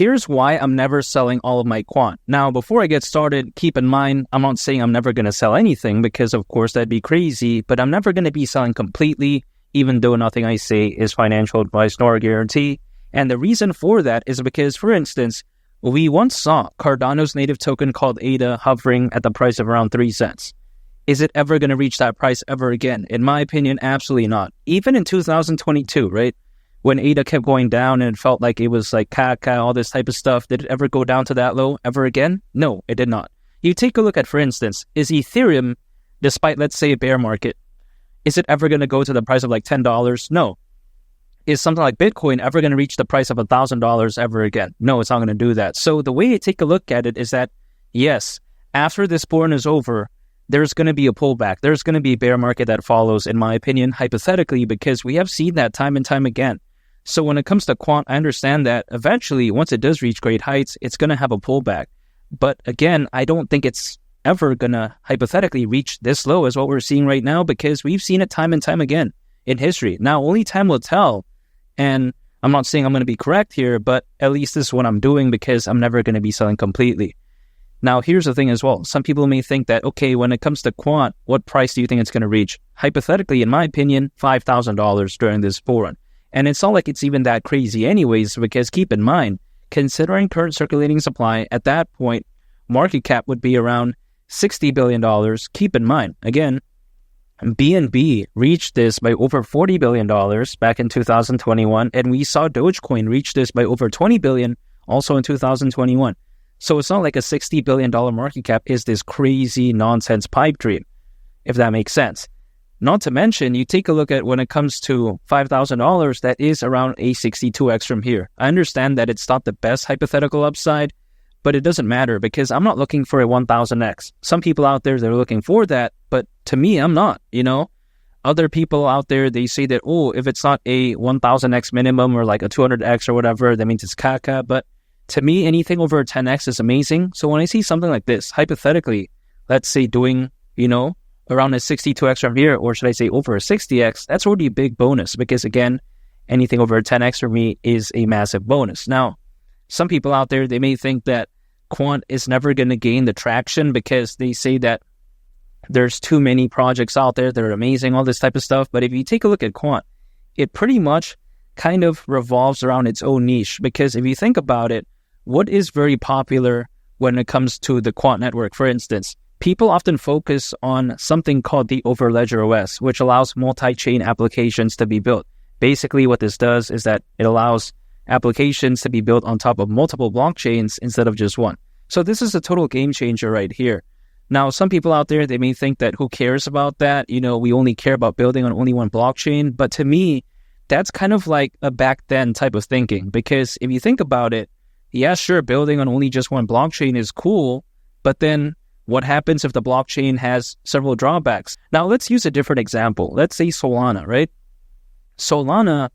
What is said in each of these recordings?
Here's why I'm never selling all of my quant. Now, before I get started, keep in mind, I'm not saying I'm never going to sell anything because, of course, that'd be crazy, but I'm never going to be selling completely, even though nothing I say is financial advice nor a guarantee. And the reason for that is because, for instance, we once saw Cardano's native token called ADA hovering at the price of around 3 cents. Is it ever going to reach that price ever again? In my opinion, absolutely not. Even in 2022, right? When ADA kept going down and it felt like it was like caca, all this type of stuff, did it ever go down to that low ever again? No, it did not. You take a look at, for instance, is Ethereum, despite, let's say, a bear market, is it ever going to go to the price of like $10? No. Is something like Bitcoin ever going to reach the price of $1,000 ever again? No, it's not going to do that. So the way I take a look at it is that, yes, after this bull run is over, there's going to be a pullback. There's going to be a bear market that follows, in my opinion, hypothetically, because we have seen that time and time again. So when it comes to quant, I understand that eventually, once it does reach great heights, it's going to have a pullback. But again, I don't think it's ever going to hypothetically reach this low as what we're seeing right now, because we've seen it time and time again in history. Now, only time will tell. And I'm not saying I'm going to be correct here, but at least this is what I'm doing because I'm never going to be selling completely. Now, here's the thing as well. Some people may think that, okay, when it comes to quant, what price do you think it's going to reach? Hypothetically, in my opinion, $5,000 during this bull run. And it's not like it's even that crazy anyways, because keep in mind, considering current circulating supply, at that point, market cap would be around $60 billion. Keep in mind, again, BNB reached this by over $40 billion back in 2021, and we saw Dogecoin reach this by over $20 billion also in 2021. So it's not like a $60 billion market cap is this crazy nonsense pipe dream, if that makes sense. Not to mention, you take a look at when it comes to $5,000, that is around a 62x from here. I understand that it's not the best hypothetical upside, but it doesn't matter because I'm not looking for a 1000x. Some people out there, they're looking for that, but to me, I'm not, Other people out there, they say that, oh, if it's not a 1000x minimum or like a 200x or whatever, that means it's caca. But to me, anything over a 10x is amazing. So when I see something like this, hypothetically, let's say doing, around a 62x from here, or should I say over a 60x, that's already a big bonus because again, anything over a 10x for me is a massive bonus. Now, some people out there, they may think that quant is never going to gain the traction because they say that there's too many projects out there that are amazing, all this type of stuff. But if you take a look at quant, it pretty much kind of revolves around its own niche because if you think about it, what is very popular when it comes to the quant network, for instance, people often focus on something called the Overledger OS, which allows multi-chain applications to be built. Basically, what this does is that it allows applications to be built on top of multiple blockchains instead of just one. So this is a total game changer right here. Now, some people out there, they may think that who cares about that? We only care about building on only one blockchain. But to me, that's kind of like a back then type of thinking. Because if you think about it, yeah, sure, building on only just one blockchain is cool. But then what happens if the blockchain has several drawbacks? Now, let's use a different example. Let's say Solana, right? Solana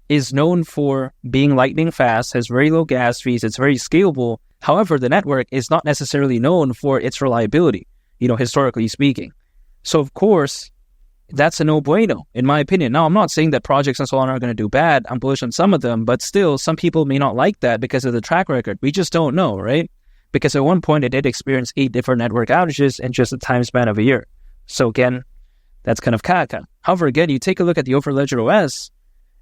is known for being lightning fast, has very low gas fees, it's very scalable. However, the network is not necessarily known for its reliability, historically speaking. So, of course, that's a no-bueno, in my opinion. Now, I'm not saying that projects on Solana are going to do bad. I'm bullish on some of them, but still, some people may not like that because of the track record. We just don't know, right? Because at one point, it did experience 8 different network outages in just a time span of a year. So again, that's kind of caca. However, again, you take a look at the Overledger OS,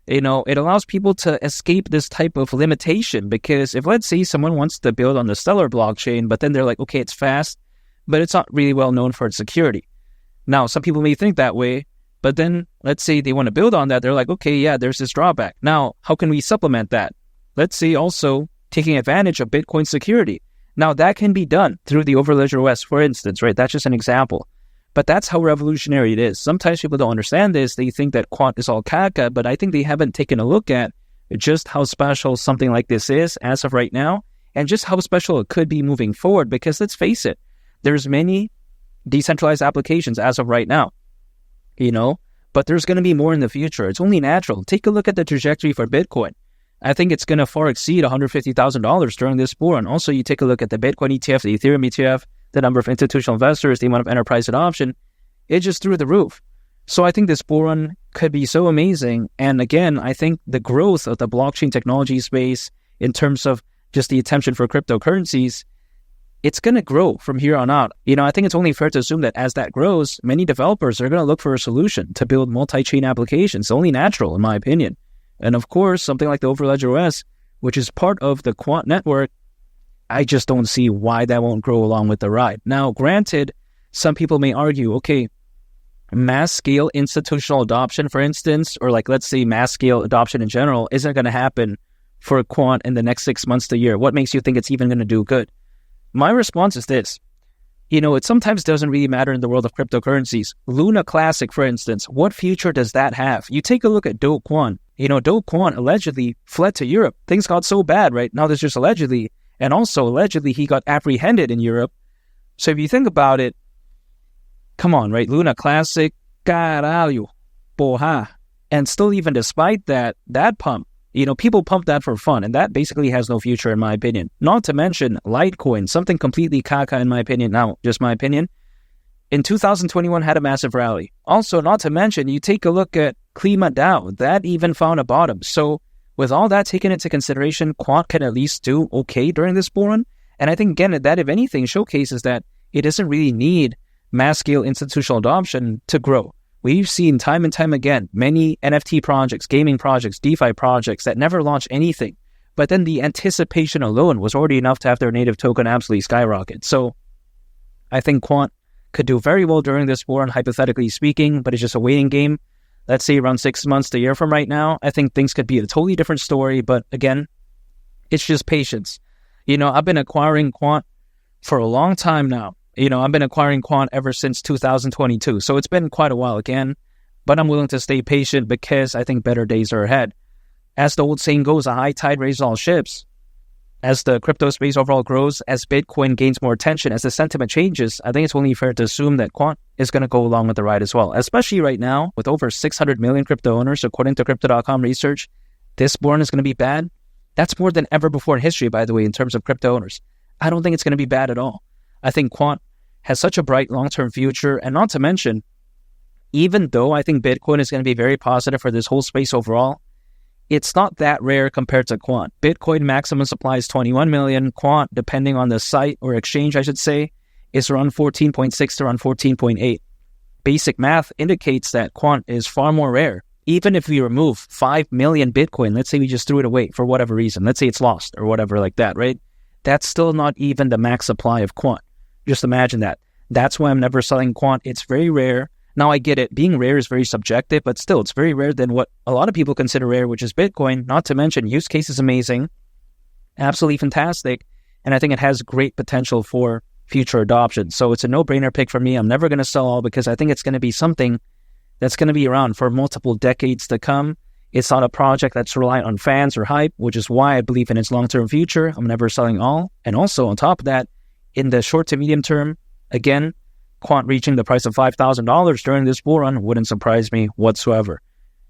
it allows people to escape this type of limitation because if, let's say, someone wants to build on the Stellar blockchain, but then they're like, okay, it's fast, but it's not really well known for its security. Now, some people may think that way, but then let's say they want to build on that. They're like, okay, yeah, there's this drawback. Now, how can we supplement that? Let's say also taking advantage of Bitcoin security. Now, that can be done through the Overledger OS, for instance, right? That's just an example. But that's how revolutionary it is. Sometimes people don't understand this. They think that quant is all caca, but I think they haven't taken a look at just how special something like this is as of right now, and just how special it could be moving forward. Because let's face it, there's many decentralized applications as of right now, but there's going to be more in the future. It's only natural. Take a look at the trajectory for Bitcoin. I think it's going to far exceed $150,000 during this bull run. Also, you take a look at the Bitcoin ETF, the Ethereum ETF, the number of institutional investors, the amount of enterprise adoption, it just through the roof. So I think this bull run could be so amazing. And again, I think the growth of the blockchain technology space in terms of just the attention for cryptocurrencies, it's going to grow from here on out. I think it's only fair to assume that as that grows, many developers are going to look for a solution to build multi-chain applications. Only natural, in my opinion. And of course, something like the Overledger OS, which is part of the Quant network, I just don't see why that won't grow along with the ride. Now, granted, some people may argue, okay, mass-scale institutional adoption, for instance, or like, let's say mass-scale adoption in general, isn't going to happen for Quant in the next 6 months to a year. What makes you think it's even going to do good? My response is this. It sometimes doesn't really matter in the world of cryptocurrencies. Luna Classic, for instance, what future does that have? You take a look at Do Kwon. Do Kwon allegedly fled to Europe. Things got so bad, right? Now there's just allegedly. And also, allegedly, he got apprehended in Europe. So if you think about it, come on, right? Luna Classic, caralho, porra. And still, even despite that pump, people pump that for fun, and that basically has no future, in my opinion. Not to mention Litecoin, something completely caca, in my opinion. Now, just my opinion. In 2021, had a massive rally. Also, not to mention, you take a look at Klima DAO, that even found a bottom. So, with all that taken into consideration, Quant can at least do okay during this bull run. And I think, again, that, if anything, showcases that it doesn't really need mass-scale institutional adoption to grow. We've seen time and time again many NFT projects, gaming projects, DeFi projects that never launch anything. But then the anticipation alone was already enough to have their native token absolutely skyrocket. So I think Quant could do very well during this bull run, hypothetically speaking, but it's just a waiting game. Let's say around 6 months to a year from right now, I think things could be a totally different story. But again, it's just patience. I've been acquiring Quant for a long time now. I've been acquiring Quant ever since 2022. So it's been quite a while again, but I'm willing to stay patient because I think better days are ahead. As the old saying goes, a high tide raises all ships. As the crypto space overall grows, as Bitcoin gains more attention, as the sentiment changes, I think it's only fair to assume that Quant is going to go along with the ride as well. Especially right now, with over 600 million crypto owners, according to Crypto.com research, this bull run is going to be bad. That's more than ever before in history, by the way, in terms of crypto owners. I don't think it's going to be bad at all. I think Quant has such a bright long-term future, and not to mention, even though I think Bitcoin is going to be very positive for this whole space overall, it's not that rare compared to Quant. Bitcoin maximum supply is 21 million. Quant, depending on the site or exchange, I should say, is around 14.6 to around 14.8. Basic math indicates that Quant is far more rare. Even if we remove 5 million Bitcoin, let's say we just threw it away for whatever reason, let's say it's lost or whatever like that, right? That's still not even the max supply of Quant. Just imagine that. That's why I'm never selling Quant. It's very rare. Now, I get it. Being rare is very subjective, but still, it's very rare than what a lot of people consider rare, which is Bitcoin. Not to mention, use case is amazing. Absolutely fantastic. And I think it has great potential for future adoption. So it's a no-brainer pick for me. I'm never going to sell all because I think it's going to be something that's going to be around for multiple decades to come. It's not a project that's reliant on fans or hype, which is why I believe in its long-term future. I'm never selling all. And also, on top of that, in the short to medium term, again, Quant reaching the price of $5,000 during this bull run wouldn't surprise me whatsoever.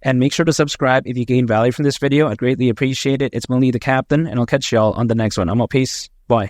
And make sure to subscribe if you gain value from this video. I'd greatly appreciate it. It's Mali the Captain, and I'll catch y'all on the next one. I'm out. Peace. Bye.